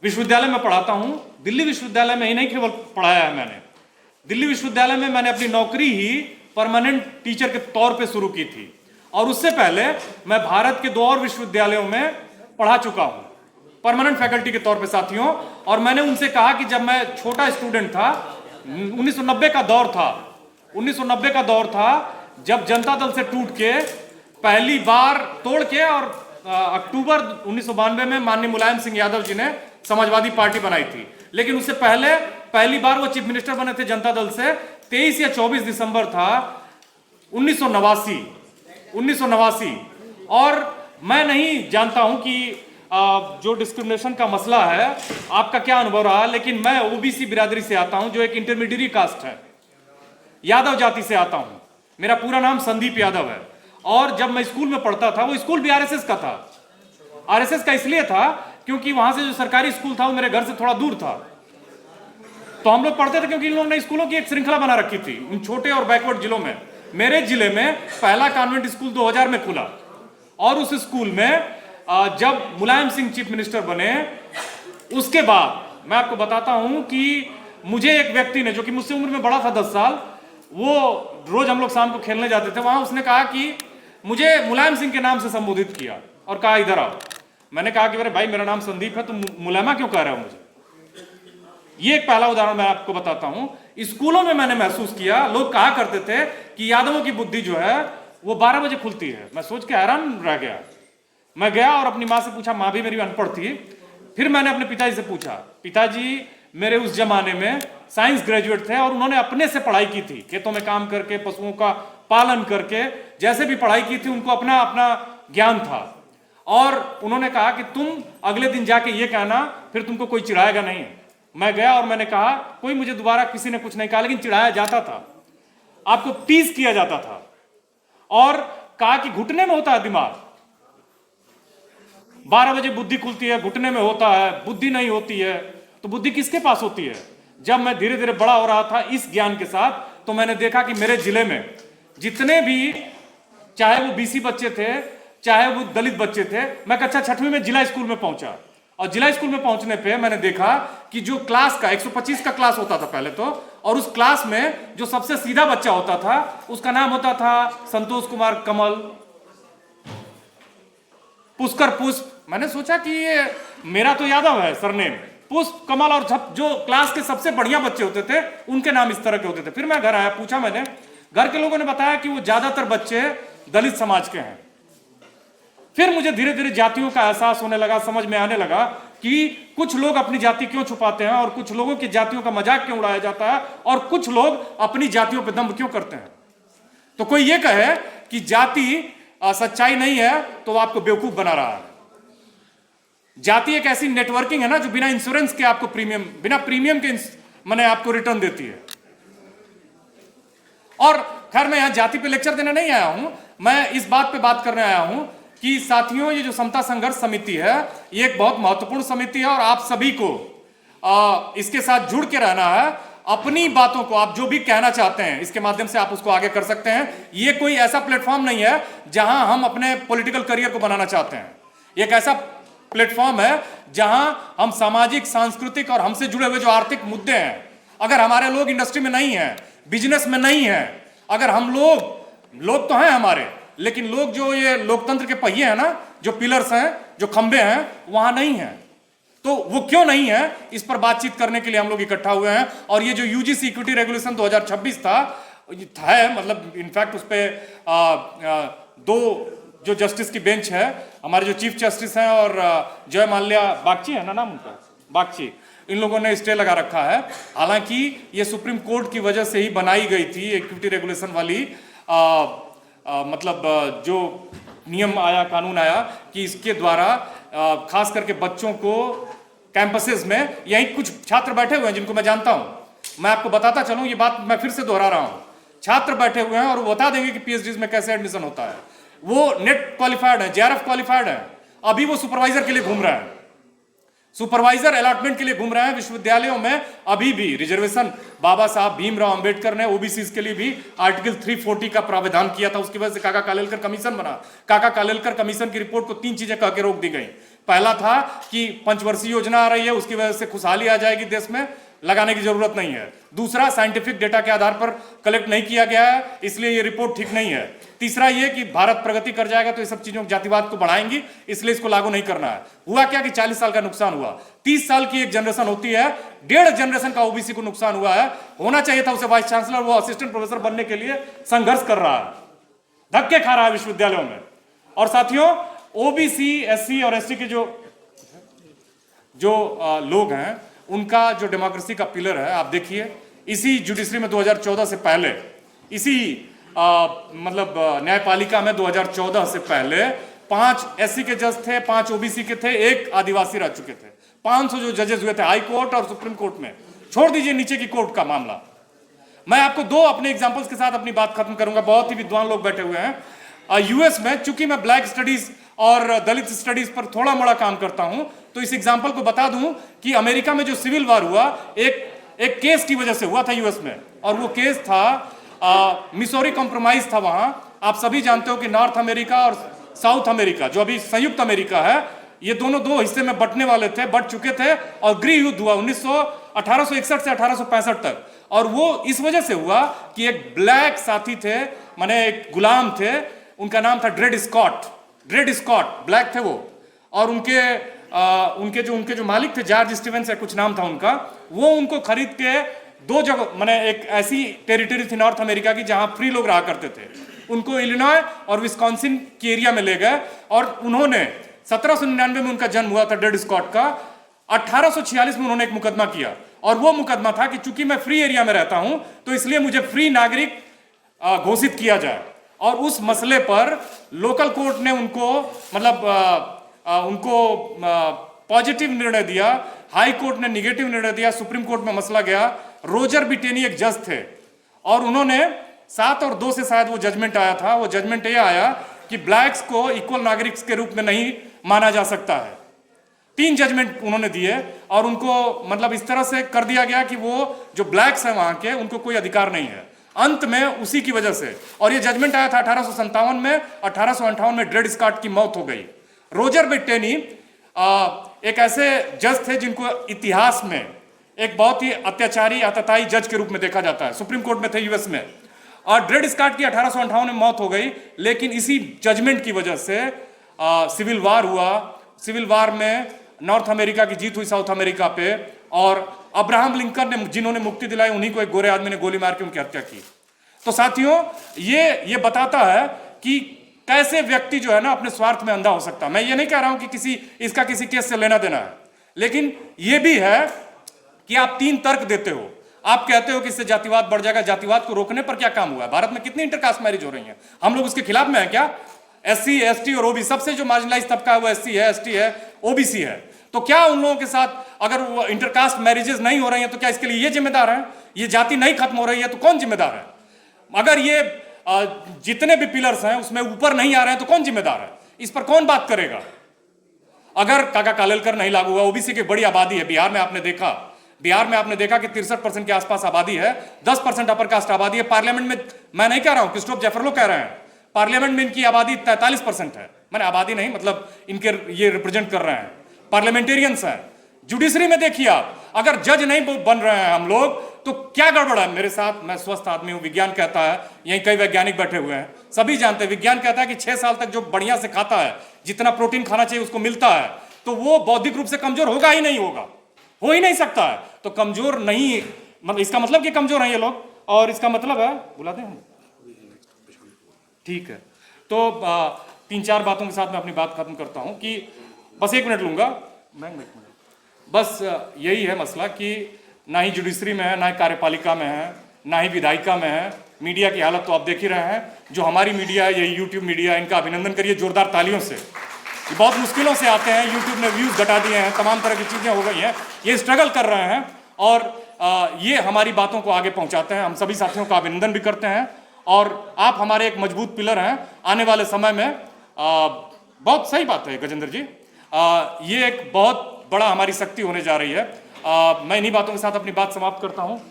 विश्वविद्यालय में पढ़ाता हूं। दिल्ली विश्वविद्यालय में ही नहीं केवल पढ़ाया है मैंने, दिल्ली विश्वविद्यालय में मैंने अपनी नौकरी ही परमानेंट टीचर के तौर पे शुरू की थी, और उससे पहले मैं भारत के 2 और विश्वविद्यालयों में पढ़ा चुका हूं परमानेंट फैकल्टी के तौर पे साथियों। और मैंने उनसे कहा कि जब मैं छोटा स्टूडेंट था, 1990 का दौर था, 1990 का दौर था जब जनता दल से टूट के पहली बार तोड़ के, और अक्टूबर 1992 में माननीय मुलायम सिंह यादव जी ने समाजवादी पार्टी बनाई थी। लेकिन उससे पहले पहली बार वो चीफ मिनिस्टर बने थे जनता दल से, 23 या 24 दिसंबर था 1989। और मैं नहीं जानता हूं कि जो डिस्क्रिमिनेशन का मसला है आपका क्या अनुभव रहा, लेकिन मैं ओबीसी बिरादरी से आता हूं जो एक इंटरमीडिएट कास्ट है, यादव जाति से आता हूं। मेरा पूरा नाम संदीप यादव है। और जब मैं स्कूल में पढ़ता था, वो स्कूल भी आरएसएस का था। आरएसएस का इसलिए था क्योंकि वहां से जो सरकारी स्कूल था वो मेरे घर से थोड़ा दूर था, तो हम लोग पढ़ते थे क्योंकि इन लोगों ने स्कूलों की एक श्रृंखला बना रखी थी उन छोटे और बैकवर्ड जिलों में। मेरे जिले में पहला कॉन्वेंट स्कूल 2000 में खुला, और उस स्कूल में जब मुलायम सिंह चीफ मिनिस्टर बने, उसके बाद मैं आपको बताता हूं कि मुझे एक व्यक्ति ने, जो कि मुझसे उम्र में बड़ा था 10 साल, वो रोज हम लोग शाम को खेलने जाते थे वहां, उसने कहा कि मुझे मुलायम सिंह के नाम से संबोधित किया और कहा इधर आओ। मैंने कहा कि अरे भाई मेरा नाम संदीप है, तुम मुलायमा क्यों कह रहे हो मुझे। ये एक पहला उदाहरण मैं आपको बताता हूं। स्कूलों में मैंने महसूस किया, लोग कहा करते थे कि यादवों की बुद्धि जो है वो 12 बजे खुलती है। मैं सोच के हैरान रह गया। मैं गया और अपनी माँ से पूछा, माँ भी मेरी अनपढ़ थी। फिर मैंने अपने पिताजी से पूछा, पिताजी मेरे उस जमाने में साइंस ग्रेजुएट थे और उन्होंने अपने से पढ़ाई की थी, खेतों में काम करके, पशुओं का पालन करके, जैसे भी पढ़ाई की थी, उनको अपना अपना ज्ञान था। और उन्होंने कहा कि तुम अगले दिन जाके ये कहना, फिर तुमको कोई चिढ़ाएगा नहीं। मैं गया और मैंने कहा, कोई मुझे दोबारा किसी ने कुछ नहीं कहा, लेकिन चिढ़ाया जाता था, आपको टीज किया जाता था, और कहा कि घुटने में होता है दिमाग, 12 बजे बुद्धि खुलती है, घुटने में होता है, बुद्धि नहीं होती है। तो बुद्धि किसके पास होती है। जब मैं धीरे धीरे बड़ा हो रहा था इस ज्ञान के साथ, तो मैंने देखा कि मेरे जिले में जितने भी, चाहे वो बीसी बच्चे थे, चाहे वो दलित बच्चे थे, मैं कक्षा 6वीं में जिला स्कूल में पहुंचा, और जिला स्कूल में पहुंचने पे मैंने देखा कि जो क्लास का 125 का क्लास होता था पहले तो, और उस क्लास में जो सबसे सीधा बच्चा होता था उसका नाम होता था संतोष कुमार कमल, पुष्कर पुष्प। मैंने सोचा कि ये मेरा तो यादव है सरनेम, पुष्प कमल, और जो क्लास के सबसे बढ़िया बच्चे होते थे उनके नाम इस तरह के होते थे। फिर मैं घर आया, पूछा मैंने, घर के लोगों ने बताया कि वो ज्यादातर बच्चे दलित समाज के हैं। फिर मुझे धीरे धीरे जातियों का एहसास होने लगा, समझ में आने लगा कि कुछ लोग अपनी जाति क्यों छुपाते हैं, और कुछ लोगों की जातियों का मजाक क्यों उड़ाया जाता है, और कुछ लोग अपनी जातियों पर दंभ क्यों करते हैं। तो कोई ये कहे कि जाति सच्चाई नहीं है तो वो आपको बेवकूफ बना रहा है। जाति एक ऐसी नेटवर्किंग है ना, जो बिना इंश्योरेंस के आपको प्रीमियम, बिना प्रीमियम के मैंने आपको रिटर्न देती है। और खैर मैं यहां जाति पे लेक्चर देने नहीं आया हूं, मैं इस बात पे बात करने आया हूं कि साथियों, ये जो समता संघर्ष समिति है, ये एक बहुत महत्वपूर्ण समिति है, और आप सभी को इसके साथ जुड़ के रहना है। अपनी बातों को, आप जो भी कहना चाहते हैं, इसके माध्यम से आप उसको आगे कर सकते हैं। ये कोई ऐसा प्लेटफॉर्म नहीं है जहां हम अपने पॉलिटिकल करियर को बनाना चाहते हैं। एक ऐसा प्लेटफॉर्म है जहां हम सामाजिक, सांस्कृतिक और हमसे जुड़े हुए जो आर्थिक मुद्दे हैं, अगर हमारे लोग इंडस्ट्री में नहीं है, बिजनेस में नहीं है, अगर हम लोग तो हैं हमारे, लेकिन लोग जो ये लोकतंत्र के पहिए हैं ना, जो पिलर्स हैं, जो खंबे हैं, वहां नहीं है। तो वो क्यों नहीं है, इस पर बातचीत करने के लिए हम लोग इकट्ठा हुए हैं। और ये जो यूजीसी इक्विटी रेगुलेशन 2026 था, मतलब इनफैक्ट उस पर 2 जो जस्टिस की बेंच है, हमारे जो चीफ जस्टिस हैं और जय माल्या बागची है ना नाम उनका, बागची, इन लोगों ने स्टे लगा रखा है। हालांकि ये सुप्रीम कोर्ट की वजह से ही बनाई गई थी इक्विटी रेगुलेशन वाली, मतलब जो नियम आया, कानून आया, कि इसके द्वारा खास करके बच्चों को कैंपसेस में, यहीं कुछ छात्र बैठे हुए हैं जिनको मैं जानता हूं, मैं आपको बताता चलूं, ये बात मैं फिर से दोहरा रहा हूं, छात्र बैठे हुए हैं और वो बता देंगे कि पीएचडी में कैसे एडमिशन होता है। वो नेट क्वालिफाइड है, जेआरएफ क्वालिफाइड है, अभी वो सुपरवाइजर के लिए घूम रहा है, सुपरवाइजर अलॉटमेंट के लिए घूम रहे हैं। विश्वविद्यालयों में अभी भी रिजर्वेशन बाबा साहब भीमराव अंबेडकर ने ओबीसी के लिए भी आर्टिकल 340 का प्रावधान किया था, उसकी वजह से काका कालेलकर कमीशन बना। काका कालेलकर कमीशन की रिपोर्ट को 3 चीजें कह के रोक दी गई। पहला था कि पंचवर्षीय योजना आ रही है, उसकी वजह से खुशहाली आ जाएगी देश में, लगाने की जरूरत नहीं है। दूसरा, साइंटिफिक डेटा के आधार पर कलेक्ट नहीं किया गया है, इसलिए ये रिपोर्ट ठीक नहीं है। तीसरा ये कि भारत प्रगति कर जाएगा तो ये सब चीजों जातिवाद को बढ़ाएंगी, इसलिए इसको लागू नहीं करना है। हुआ क्या कि 40 साल का नुकसान हुआ। 30 साल की एक जनरेशन होती है, 1.5 जनरेशन का ओबीसी को नुकसान हुआ है। होना चाहिए था उसे वाइस चांसलर, वो असिस्टेंट प्रोफेसर बनने के लिए संघर्ष कर रहा है, धक्के खा रहा है विश्वविद्यालयों में। और साथियों, ओबीसी, एससी और एसटी के जो लोग हैं, उनका जो डेमोक्रेसी का पिलर है, आप देखिए इसी जुडिशरी में 2014 से पहले, इसी मतलब न्यायपालिका में 2014 से पहले 5 एससी के जज थे, 5 ओबीसी के थे, 1 आदिवासी रह चुके थे। 500 जो जजेस हुए थे हाई कोर्ट और सुप्रीम कोर्ट में, छोड़ दीजिए नीचे की कोर्ट का मामला। मैं आपको 2 अपने एग्जांपल्स के साथ अपनी बात खत्म करूंगा, बहुत ही विद्वान लोग बैठे हुए हैं। यूएस में, चूंकि मैं ब्लैक स्टडीज और दलित स्टडीज पर थोड़ा मोड़ा काम करता हूं, तो इस एग्जांपल को बता दूं कि अमेरिका में जो सिविल वार हुआ, एक केस की वजह से हुआ था यूएस में, और वो केस था मिसौरी कॉम्प्रोमाइज था। वहां आप सभी जानते हो कि नॉर्थ अमेरिका और साउथ अमेरिका, जो अभी संयुक्त अमेरिका है, ये दोनों 2 हिस्से में बंटने वाले थे, बंट चुके थे, और गृह युद्ध हुआ 1861 से 1865 तक। और वो इस वजह से हुआ कि एक ब्लैक साथी थे, माने एक गुलाम थे, उनका नाम था ड्रेड स्कॉट, ब्लैक थे वो, और उनके जो मालिक थे, जॉर्ज स्टीवेंस है कुछ नाम था उनका, वो उनको खरीद के 2 जगह, माने एक ऐसी टेरिटरी थी नॉर्थ अमेरिका की जहां फ्री लोग रहा करते थे, उनको इलिनॉय और विस्कॉन्सिन के एरिया में ले गए। और उन्होंने 1799 में उनका जन्म हुआ था ड्रेड स्कॉट का। 1846 में उन्होंने एक मुकदमा किया, और वो मुकदमा था कि चूंकि मैं फ्री एरिया में रहता हूं, तो इसलिए मुझे फ्री नागरिक घोषित किया जाए। और उस मसले पर लोकल कोर्ट ने उनको पॉजिटिव निर्णय दिया, हाई कोर्ट ने निगेटिव निर्णय दिया, सुप्रीम कोर्ट में मसला गया। रोजर बिटेनी एक जज थे, और उन्होंने 7 और 2 से शायद वो जजमेंट आया था। वो जजमेंट ये आया कि ब्लैक्स को इक्वल नागरिक के रूप में नहीं माना जा सकता है। 3 जजमेंट उन्होंने दिए, और उनको इस तरह से कर दिया गया कि वो जो ब्लैक्स हैं वहां के, उनको कोई अधिकार नहीं है। अंत में उसी की वजह से, और ये जजमेंट आया था 1857 में, 1858 में ड्रेड स्कॉट की मौत हो गई। रोजर बिटेनी एक ऐसे जज थे जिनको इतिहास में एक बहुत ही अत्याचारी, आतताई जज के रूप में देखा जाता है। सुप्रीम कोर्ट में थे यूएस में, और ड्रेड स्कॉट की 1858 में मौत हो गई। लेकिन इसी जजमेंट की वजह से सिविल वार हुआ। सिविल वार में नॉर्थ अमेरिका की जीत हुई साउथ अमेरिका पे, और अब्राहम लिंकन ने, जिन्होंने मुक्ति दिलाई, उन्हीं को एक गोरे आदमी ने गोली मार के उनकी हत्या की। तो साथियों, ये बताता है कि कैसे व्यक्ति जो है ना अपने स्वार्थ में अंधा हो सकता है। मैं ये नहीं कह रहा हूं कि किसी केस से लेना देना है, लेकिन ये भी है कि आप 3 तर्क देते हो। आप कहते हो कि इससे जातिवाद बढ़ जाएगा। जातिवाद को रोकने पर क्या काम हुआ है? भारत में कितनी इंटरकास्ट मैरिज हो रही है? हम लोग उसके खिलाफ में है क्या? एससी, एसटी और ओबीसी, सबसे जो मार्जिनलाइज तबका है वो एससी है, एसटी है, ओबीसी है। तो क्या उन लोगों के साथ अगर वो इंटरकास्ट मैरिजेस नहीं हो रही हैं, तो क्या इसके लिए ये जिम्मेदार है? ये जाति नहीं खत्म हो रही है तो कौन जिम्मेदार है? अगर ये जितने भी पिलर्स हैं उसमें ऊपर नहीं आ रहे हैं तो कौन जिम्मेदार है? इस पर कौन बात करेगा? अगर काका कालेलकर नहीं लागू हुआ, ओबीसी की बड़ी आबादी है बिहार में, आपने देखा कि 63% के आसपास आबादी है, 10% अपर कास्ट आबादी है। पार्लियामेंट में, मैं नहीं कह रहा हूं, क्रिस्टोफ जेफरलो कह रहे हैं, पार्लियामेंट में इनकी आबादी 43% है। मैंने आबादी नहीं, इनके ये रिप्रेजेंट कर रहे हैं, पार्लियामेंटेरियंस हैं। जुडिशरी में देखिए आप, अगर जज नहीं बन रहे हैं हम लोग, तो क्या गड़बड़ है? मेरे साथ, मैं स्वस्थ आदमी हूं, विज्ञान कहता है, यहीं कई वैज्ञानिक बैठे हुए हैं, सभी जानते हैं, विज्ञान कहता है कि 6 साल तक जो बढ़िया से खाता है, जितना प्रोटीन खाना चाहिए उसको मिलता है, तो वो बौद्धिक रूप से कमजोर होगा ही नहीं, हो ही नहीं सकता है। तो कमजोर नहीं, इसका मतलब कि कमजोर हैं ये लोग, और इसका मतलब है, बुला दें हम, ठीक है। तो 3-4 बातों के साथ मैं अपनी बात खत्म करता हूं कि बस 1 मिनट लूंगा मैं, 1 मिनट। बस यही है मसला कि ना ही जुडिशरी में है, ना ही कार्यपालिका में है, ना ही विधायिका में है। मीडिया की हालत तो आप देख ही रहे हैं। जो हमारी मीडिया है, ये यूट्यूब मीडिया, इनका अभिनंदन करिए जोरदार तालियों से। ये बहुत मुश्किलों से आते हैं, यूट्यूब ने व्यूज घटा दिए हैं, तमाम तरह की चीजें हो गई हैं, ये स्ट्रगल कर रहे हैं, और ये हमारी बातों को आगे पहुंचाते हैं। हम सभी साथियों का अभिनंदन भी करते हैं, और आप हमारे एक मजबूत पिलर हैं आने वाले समय में। बहुत सही बात है गजेंद्र जी, ये एक बहुत बड़ा हमारी शक्ति होने जा रही है। मैं इन्हीं बातों के साथ अपनी बात समाप्त करता हूं।